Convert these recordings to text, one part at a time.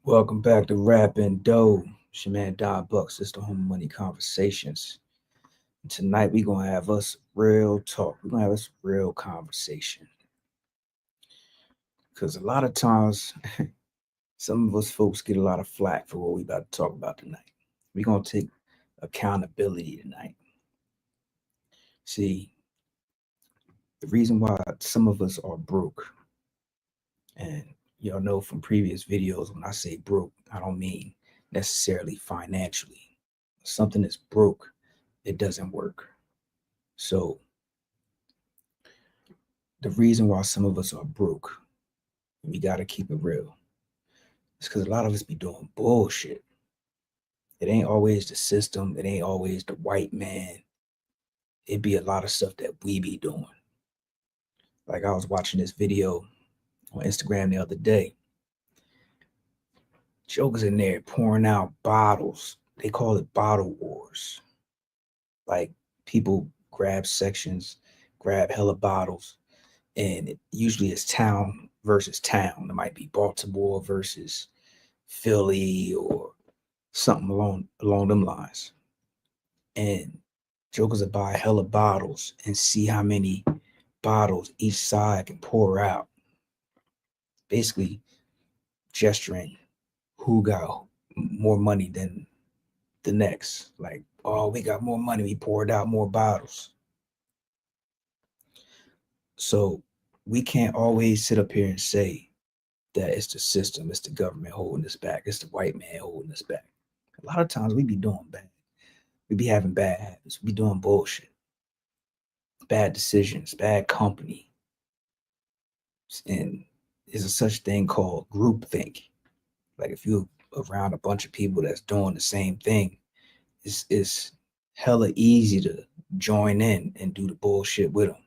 Welcome back to Rappin Dough. It's your man Don Bucks. It's the Home Money Conversations. And tonight we're gonna have us real talk. We're gonna have us real conversation. Because a lot of times some of us folks get a lot of flack for what we about to talk about tonight. We're gonna take accountability tonight. See, the reason why some of us are broke, and y'all know from previous videos when I say broke, I don't mean necessarily financially. Something is broke, it doesn't work. So the reason why some of us are broke, we got to keep it real, it's because a lot of us be doing bullshit. It ain't always the system, it ain't always the white man. It be a lot of stuff that we be doing. Like I was watching this video on Instagram the other day. Jokers in there pouring out bottles. They call it bottle wars. Like people grab sections, grab hella bottles, and it usually is town versus town. It might be Baltimore versus Philly or something along them lines. And jokers will buy hella bottles and see how many bottles each side can pour out. Basically gesturing who got more money than the next. Like, oh, we got more money, we poured out more bottles. So we can't always sit up here and say that it's the system, it's the government holding us back, it's the white man holding us back. A lot of times we be doing bad. We be having bad habits. We be doing bullshit, bad decisions, bad company. And there's a such thing called groupthink. Like if you're around a bunch of people that's doing the same thing, it's hella easy to join in and do the bullshit with them,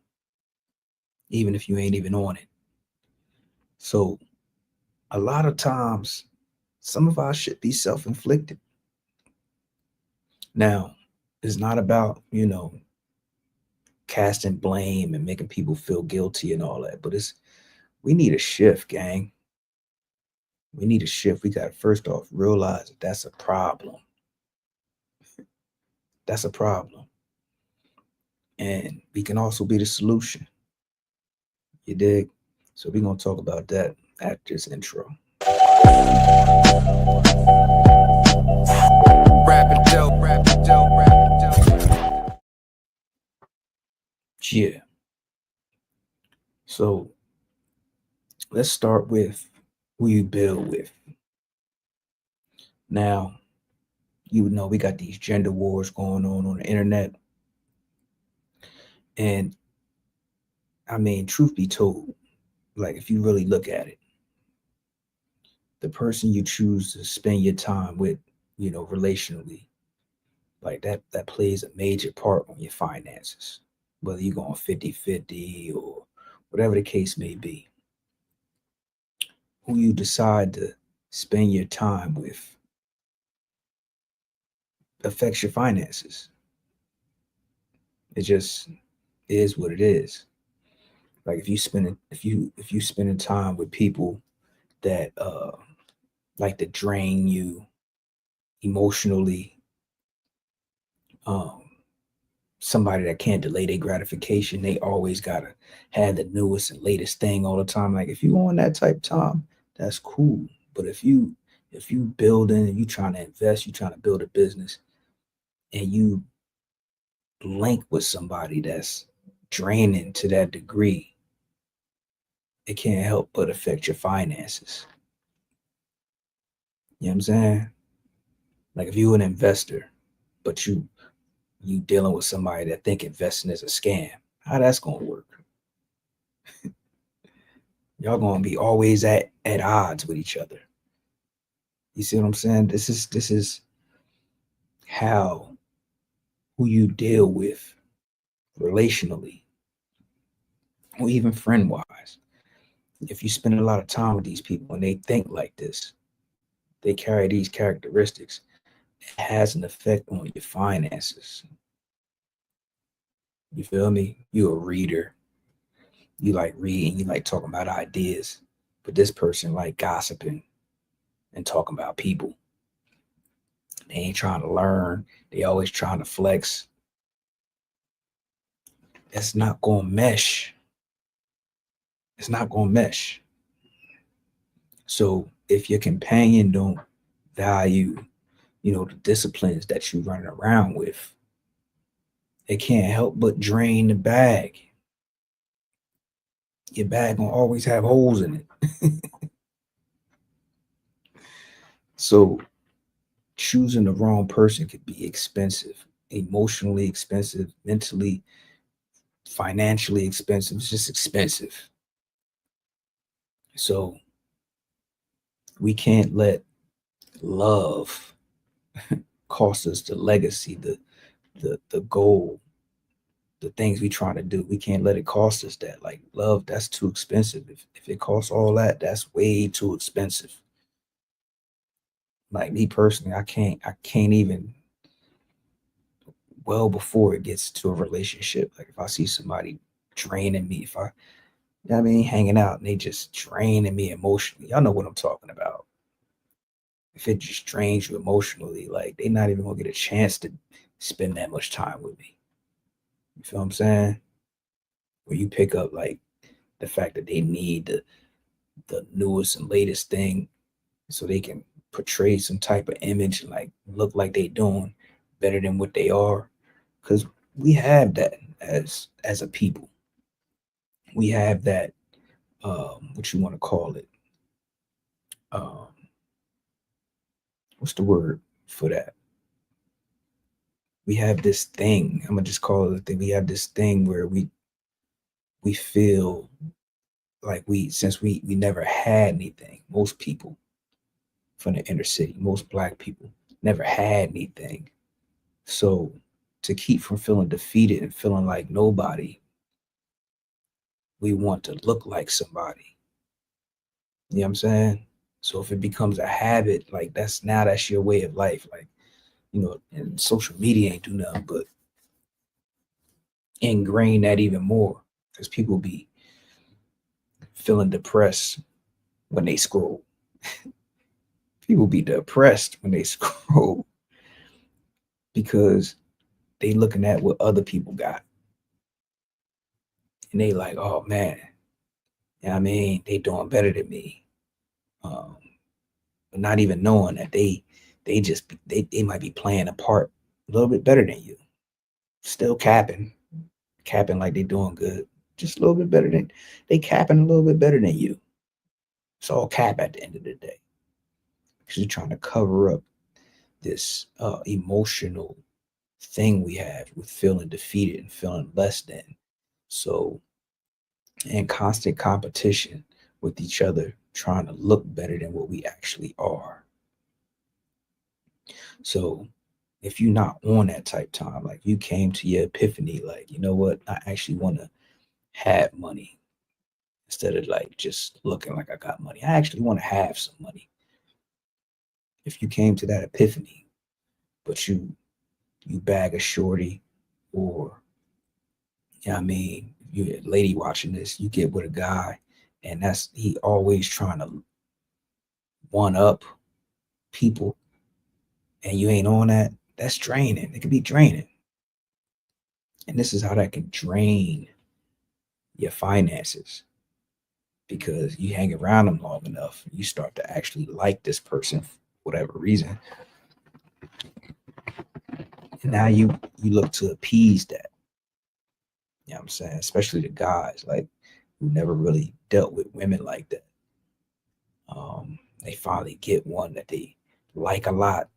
even if you ain't even on it. So a lot of times, some of our shit be self-inflicted. Now, it's not about, casting blame and making people feel guilty and all that, but it's we need a shift, gang. We need a shift. We got to first off realize that that's a problem. That's a problem. And we can also be the solution. You dig? So we're going to talk about that after this intro. Rappin Dough, Rappin Dough, Rappin Dough. Yeah. So let's start with who you build with. Now, you know we got these gender wars going on the internet. And I mean, truth be told, like if you really look at it, the person you choose to spend your time with, relationally, like that plays a major part on your finances, whether you're going 50-50 or whatever the case may be. Who you decide to spend your time with affects your finances. It just is what it is. Like if you spending time with people that like to drain you emotionally, um somebody that can't delay their gratification, they always gotta have the newest and latest thing all the time. Like if you on that type of time, that's cool. But if you building and you trying to invest, you trying to build a business, and you link with somebody that's draining to that degree, it can't help but affect your finances. You know what I'm saying? Like if you're an investor, but you dealing with somebody that think investing is a scam, how that's gonna work? Y'all gonna be always at odds with each other. You see what I'm saying? This is how who you deal with relationally or even friend wise. If you spend a lot of time with these people and they think like this, they carry these characteristics, it has an effect on your finances. You feel me? You a reader. You like reading, you like talking about ideas. But this person like gossiping and talking about people. They ain't trying to learn. They always trying to flex. It's not going to mesh. It's not going to mesh. So if your companion don't value, the disciplines that you running around with, it can't help but drain the bag. Your bag gonna always have holes in it. So choosing the wrong person could be expensive, emotionally expensive, mentally, financially expensive. It's just expensive. So we can't let love cost us the legacy, the goal, the things we trying to do. We can't let it cost us that. Like love, that's too expensive. If it costs all that, that's way too expensive. Like me personally, I can't even, well before it gets to a relationship. Like if I see somebody draining me, if I, hanging out and they just draining me emotionally, y'all know what I'm talking about. If it just drains you emotionally, like they're not even gonna get a chance to spend that much time with me. You feel what I'm saying? Where you pick up like the fact that they need the newest and latest thing so they can portray some type of image and like look like they doing better than what they are. Because we have that as a people. We have that, what you want to call it. Um, what's the word for that? We have this thing. I'm gonna just call it a thing. We have this thing where we feel like since we never had anything. Most people from the inner city, most black people never had anything. So to keep from feeling defeated and feeling like nobody, we want to look like somebody. You know what I'm saying? So if it becomes a habit, like that's your way of life. Like, and social media ain't do nothing but ingrain that even more. Because people be feeling depressed when they scroll. People be depressed when they scroll because they looking at what other people got. And they like, oh man, they doing better than me. But not even knowing that they might be playing a part a little bit better than you. Still capping like they doing good. Just a little bit better than they capping a little bit better than you. It's all cap at the end of the day. Because you're trying to cover up this emotional thing we have with feeling defeated and feeling less than. So, in constant competition with each other, trying to look better than what we actually are. So, if you're not on that type time, like you came to your epiphany, like, you know what, I actually want to have money instead of like just looking like I got money. I actually want to have some money. If you came to that epiphany, but you bag a shorty, or you a lady watching this, you get with a guy and he always trying to one up people and you ain't on that, that's draining. It can be draining. And this is how that can drain your finances, because you hang around them long enough, you start to actually like this person for whatever reason. And now you look to appease that. You know what I'm saying? Especially the guys, like, who never really dealt with women like that. They finally get one that they like a lot,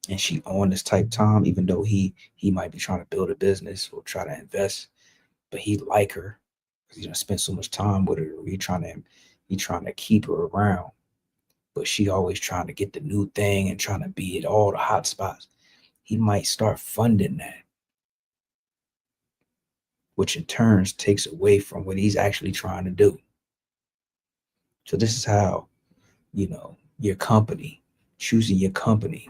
and she on this type time, even though he might be trying to build a business or try to invest, but he like her because he's gonna spend so much time with her. He trying to keep her around, but she always trying to get the new thing and trying to be at all the hot spots. He might start funding that, which in turns takes away from what he's actually trying to do. So this is how, your company, choosing your company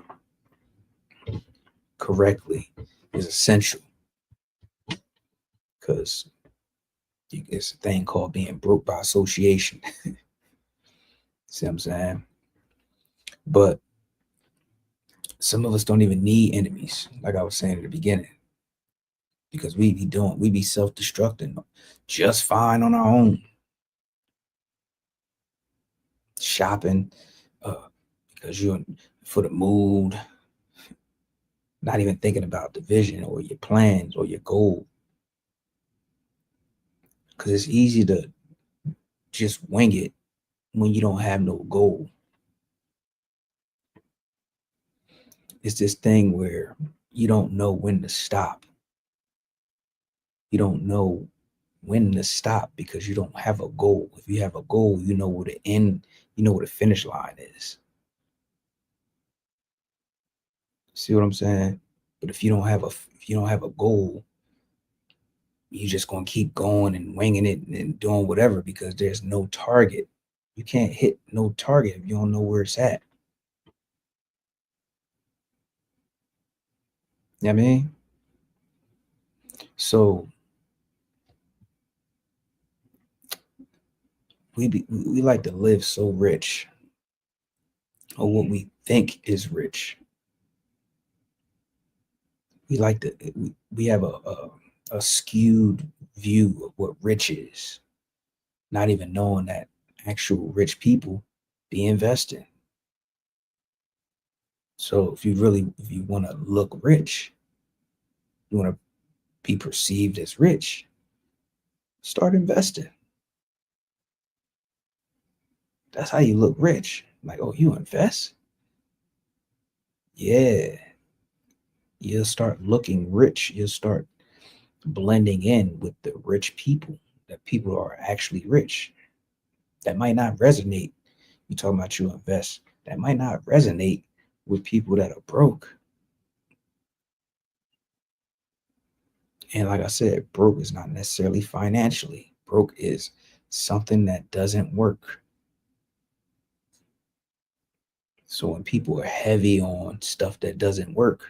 correctly is essential, because it's a thing called being broke by association. See what I'm saying? But some of us don't even need enemies, like I was saying at the beginning, because we be self-destructing just fine on our own. Shopping, because you're for the mood, not even thinking about the vision or your plans or your goal. Because it's easy to just wing it when you don't have no goal. It's this thing where you don't know when to stop. You don't know when to stop because you don't have a goal. If you have a goal, you know where the end, you know where the finish line is. See what I'm saying? But if you don't have a goal, you're just gonna keep going and winging it and doing whatever because there's no target. You can't hit no target if you don't know where it's at. You know what I mean? So we like to live so rich, or what we think is rich. We like to we have a skewed view of what rich is, not even knowing that actual rich people be investing. So if you want to look rich, you want to be perceived as rich, start investing. That's how you look rich. Like, oh, you invest? Yeah, you'll start looking rich. You'll start blending in with the rich people, that people are actually rich. That might not resonate. You talking about you invest. That might not resonate with people that are broke. And like I said, broke is not necessarily financially. Broke is something that doesn't work. So when people are heavy on stuff that doesn't work,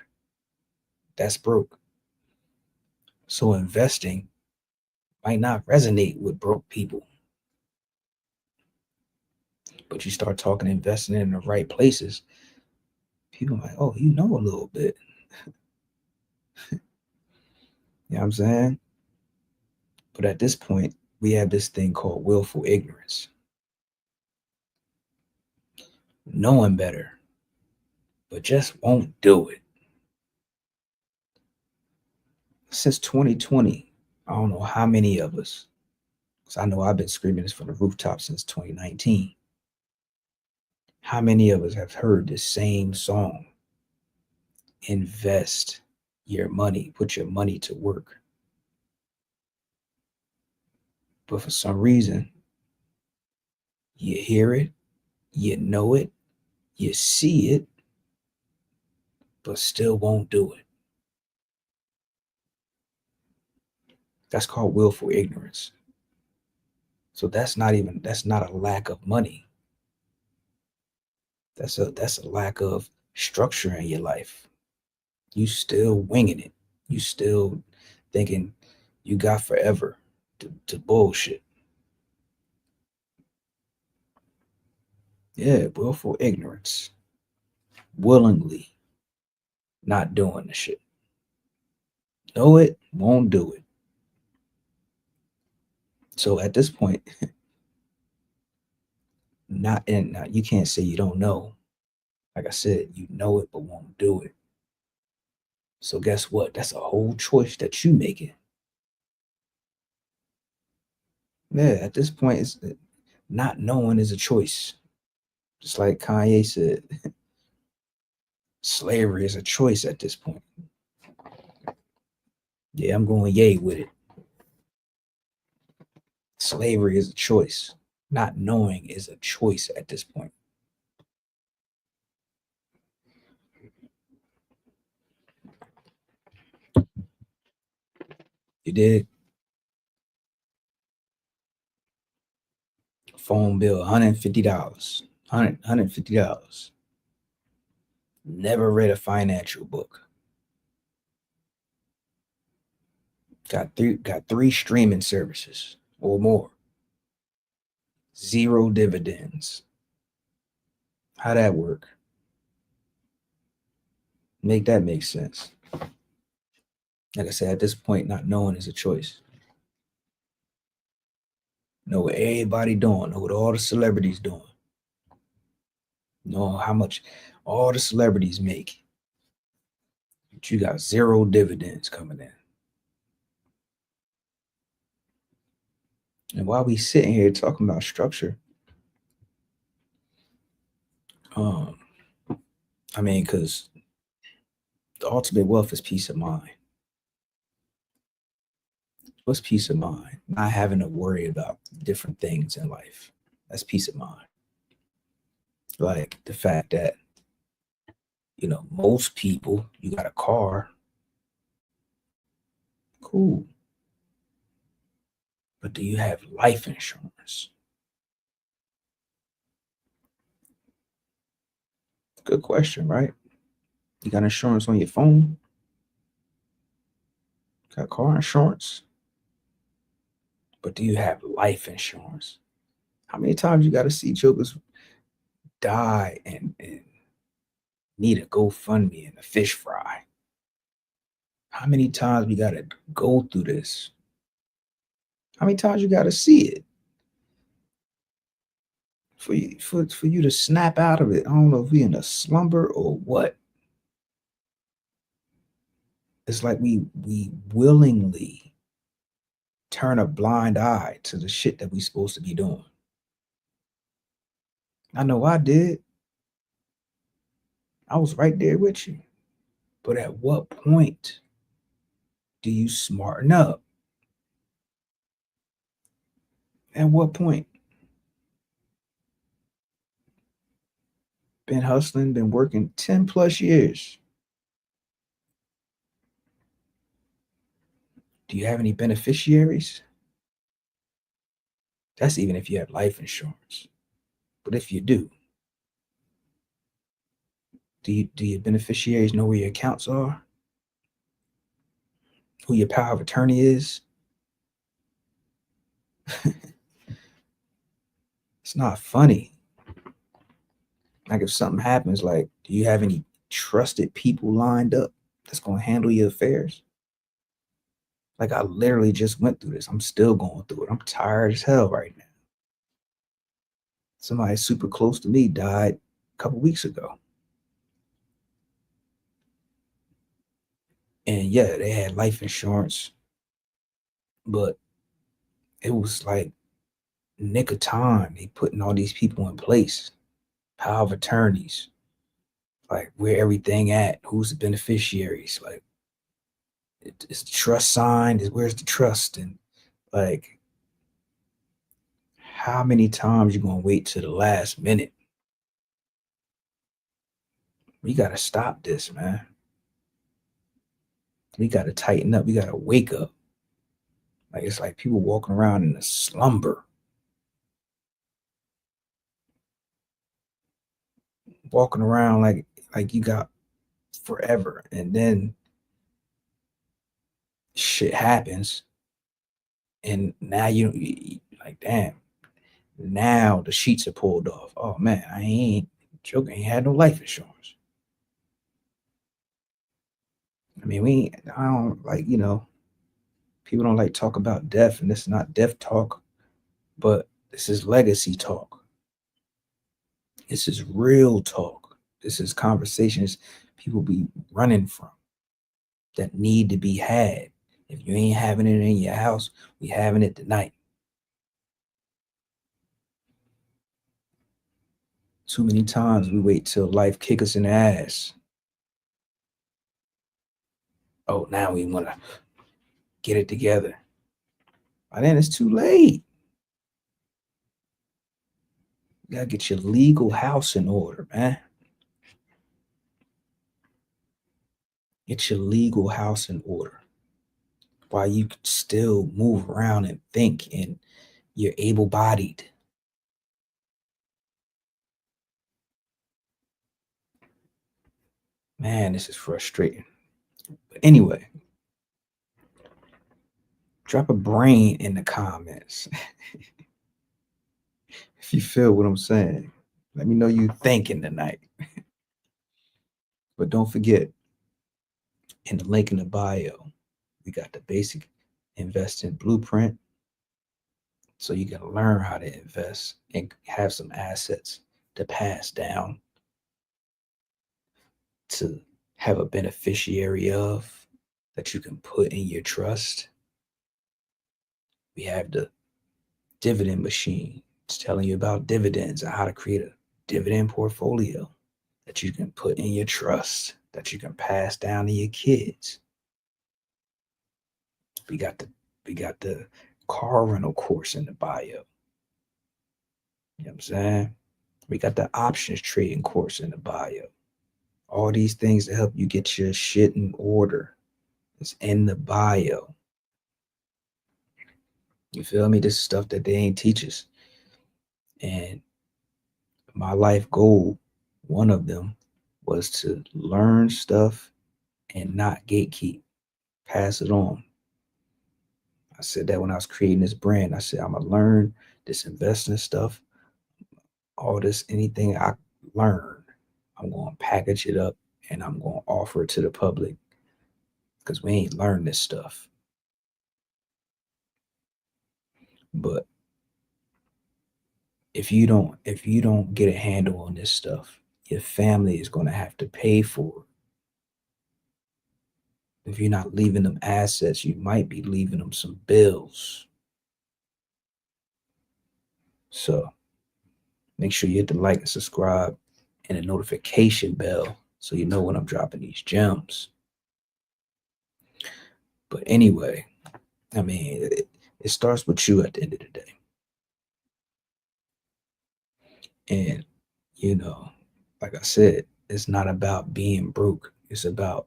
that's broke. So investing might not resonate with broke people. But you start talking investing in the right places, people are like, oh, you know a little bit. You know what I'm saying? But at this point, we have this thing called willful ignorance. Knowing better, but just won't do it. Since 2020, I don't know how many of us, because I know I've been screaming this from the rooftop since 2019. How many of us have heard the same song? Invest your money, put your money to work. But for some reason, you hear it, you know it, you see it, but still won't do it. That's called willful ignorance. So that's not a lack of money. That's a lack of structure in your life. You still winging it. You still thinking you got forever to bullshit. Yeah, willful ignorance. Willingly not doing the shit. Know it, won't do it. So at this point, you can't say you don't know. Like I said, you know it but won't do it. So guess what? That's a whole choice that you making. Yeah, at this point, it's not knowing is a choice. Just like Kanye said, slavery is a choice at this point. Yeah, I'm going yay with it. Slavery is a choice. Not knowing is a choice at this point. You did. Phone bill, $150. $150. Never read a financial book. Got three streaming services or more. Zero dividends. How that work? Make that make sense. Like I said, at this point, not knowing is a choice. Know what everybody doing, know what all the celebrities doing, know how much all the celebrities make. But you got zero dividends coming in. And while we sitting here talking about structure, I mean, because the ultimate wealth is peace of mind. What's peace of mind? Not having to worry about different things in life. That's peace of mind. Like the fact that, most people, you got a car, cool. But do you have life insurance? Good question, right? You got insurance on your phone? Got car insurance? But do you have life insurance? How many times you got to see jokers die and need a GoFundMe and a fish fry? How many times we got to go through this? How many times you got to see it for you to snap out of it? I don't know if we in a slumber or what. It's like we willingly turn a blind eye to the shit that we supposed to be doing. I know I did. I was right there with you. But at what point do you smarten up? At what point? Been hustling, been working 10 plus years. Do you have any beneficiaries? That's even if you have life insurance. But if you do your beneficiaries know where your accounts are? Who your power of attorney is? It's not funny. Like if something happens, like, do you have any trusted people lined up that's gonna handle your affairs? Like I literally just went through this. I'm still going through it. I'm tired as hell right now. Somebody super close to me died a couple weeks ago. And yeah, they had life insurance, but it was like nick of time. They putting all these people in place, power of attorneys, like where everything at, who's the beneficiaries, like is the trust signed, where's the trust, and like how many times you gonna wait to the last minute? We gotta stop this, man. We gotta tighten up. We gotta wake up. Like it's like people walking around in a slumber, walking around like you got forever, and then shit happens, and now you like, damn. Now the sheets are pulled off. Oh man, I ain't joking. Ain't had no life insurance. I mean, I don't like, people don't like talk about death, and this is not death talk, but this is legacy talk. This is real talk. This is conversations people be running from that need to be had. If you ain't having it in your house, we having it tonight. Too many times we wait till life kick us in the ass. Oh, now we want to get it together. By then it's too late. You gotta get your legal house in order, man. Get your legal house in order while you can still move around and think and you're able-bodied. Man, this is frustrating. But anyway, drop a brain in the comments if you feel what I'm saying. Let me know you thinking tonight. But don't forget, In the link in the bio, we got the basic investing blueprint. So you can learn how to invest and have some assets to pass down to have a beneficiary of that you can put in your trust. We have the dividend machine. It's telling you about dividends and how to create a dividend portfolio that you can put in your trust, that you can pass down to your kids. We got the car rental course in the bio. You know what I'm saying? We got the options trading course in the bio. All these things to help you get your shit in order. It's in the bio. You feel me? This is stuff that they ain't teach us. And my life goal, one of them, was to learn stuff and not gatekeep, pass it on. I said that when I was creating this brand. I said, I'm going to learn this investing stuff, all this, anything I learn, I'm going to package it up and I'm going to offer it to the public because we ain't learned this stuff. But if you don't get a handle on this stuff, your family is going to have to pay for it. If you're not leaving them assets, you might be leaving them some bills. So make sure you hit the like and subscribe and the notification bell so you know when I'm dropping these gems. But anyway, I mean, it starts with you at the end of the day. And, like I said, it's not about being broke. It's about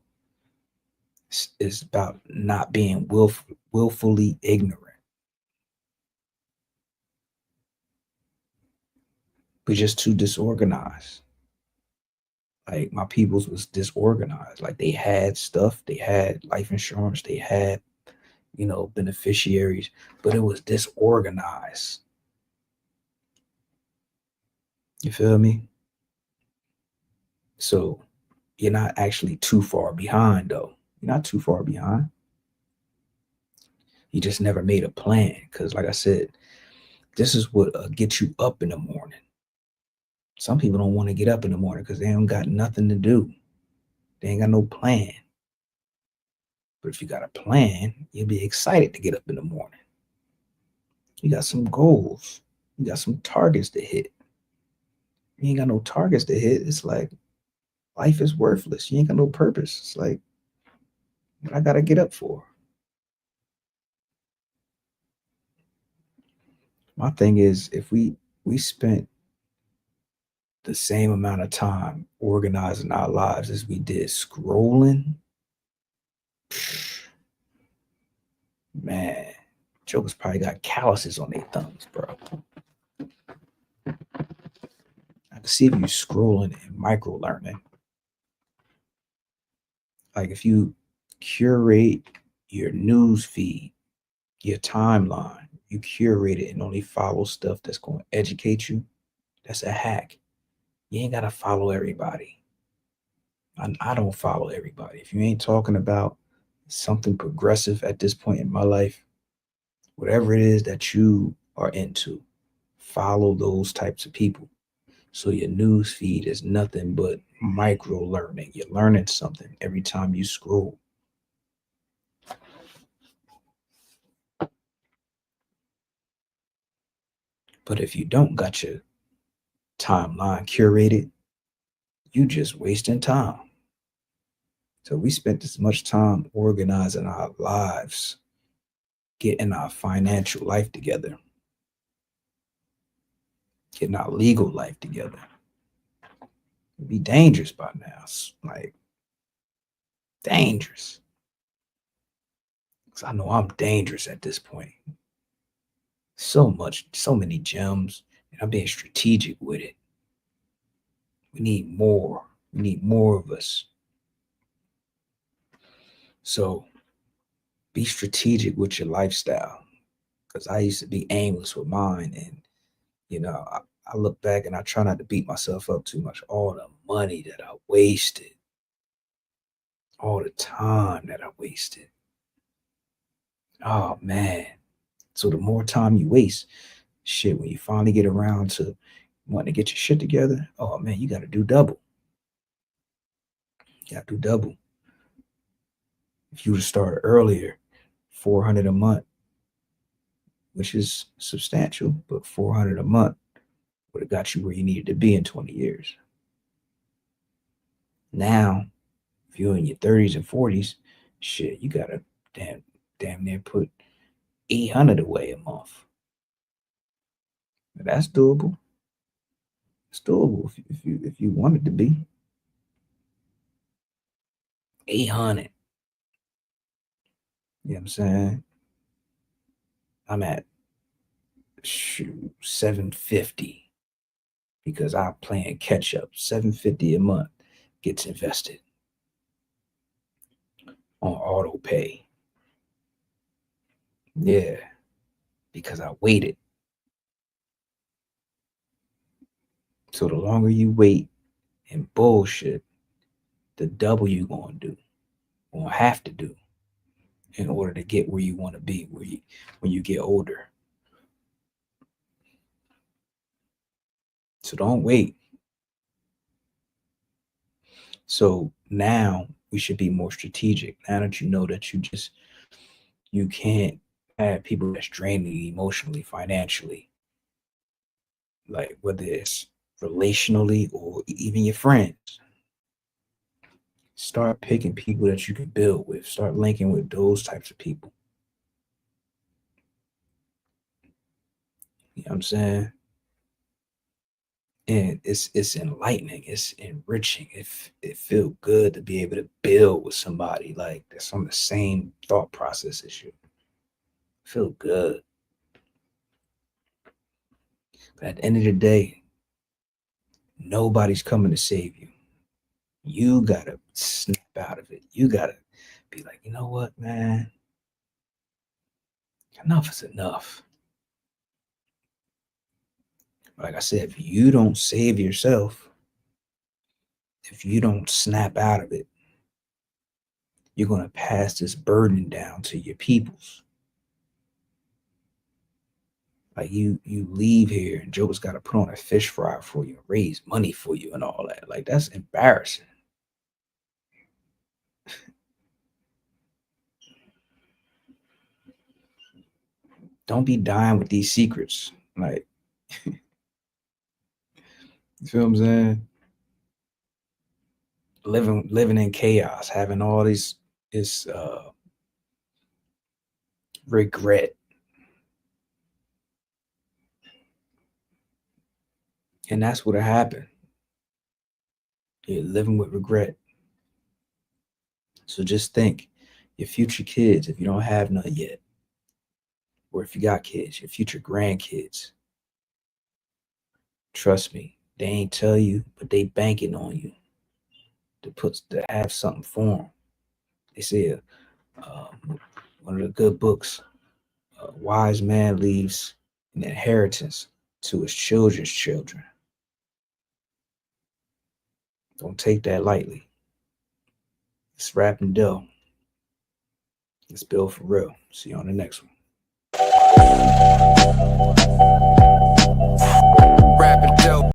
not being willfully ignorant. We're just too disorganized. Like my peoples was disorganized. Like they had stuff, they had life insurance, they had, beneficiaries, but it was disorganized. You feel me? So you're not actually too far behind though. You're not too far behind. You just never made a plan. Cause like I said, this is what gets you up in the morning. Some people don't want to get up in the morning because they don't got nothing to do. They ain't got no plan. But if you got a plan, you'll be excited to get up in the morning. You got some goals. You got some targets to hit. You ain't got no targets to hit. It's like life is worthless. You ain't got no purpose. It's like, what I gotta get up for? My thing is, if we spent the same amount of time organizing our lives as we did scrolling, man, jokers probably got calluses on their thumbs, bro. I can see if you scrolling and micro learning. Like if you curate your news feed, your timeline, you curate it and only follow stuff that's going to educate you, that's a hack. You ain't got to follow everybody. I don't follow everybody. If you ain't talking about something progressive at this point in my life, whatever it is that you are into, follow those types of people. So your news feed is nothing but micro learning. You're learning something every time you scroll. But if you don't got your timeline curated, you just wasting time. So we spent this much time organizing our lives, getting our financial life together, getting our legal life together. It'd be dangerous by now. It's like dangerous. Because I know I'm dangerous at this point. So many gems, and I'm being strategic with it. We need more. We need more of us. So be strategic with your lifestyle. Because I used to be aimless with mine. And, I look back and I try not to beat myself up too much. All the money that I wasted. all the time that I wasted. Oh man. So the more time you waste, shit, when you finally get around to wanting to get your shit together, oh man, you gotta do double. You gotta do double. If you would start earlier, 400 a month, which is substantial, but 400 a month would have got you where you needed to be in 20 years. Now, if you're in your 30s and 40s, shit, you gotta damn near put 800 away a month. That's doable. It's doable if you want it to be 800. You know what I'm saying? I'm at 750 because I'm playing catch up. 750 a month gets invested on auto pay. Yeah, because I waited. So the longer you wait and bullshit, the double you gonna do, gonna have to do in order to get where you want to be, when you get older. So don't wait. So now we should be more strategic. Now that you know that you can't have people that's draining you emotionally, financially, like whether it's relationally or even your friends. Start picking people that you can build with. Start linking with those types of people. You know what I'm saying? And it's enlightening, it's enriching. It feels good to be able to build with somebody like that's on the same thought process as you. Feel good. But at the end of the day, nobody's coming to save you. You gotta snap out of it. You gotta be like, you know what, man? Enough is enough. Like I said, if you don't save yourself, if you don't snap out of it, you're gonna pass this burden down to your peoples. Like you leave here and Joe's got to put on a fish fry for you, raise money for you, and all that. Like that's embarrassing. Don't be dying with these secrets. Like you feel what I'm saying? Living in chaos, having all this regret, and that's what happened. You're living with regret. So just think, your future kids, if you don't have none yet, or if you got kids, your future grandkids. Trust me, they ain't tell you, but they banking on you to have something for them. They say one of the good books, a wise man leaves an inheritance to his children's children. Don't take that lightly. It's Rappin Dough. Let's build for real. See you on the next one.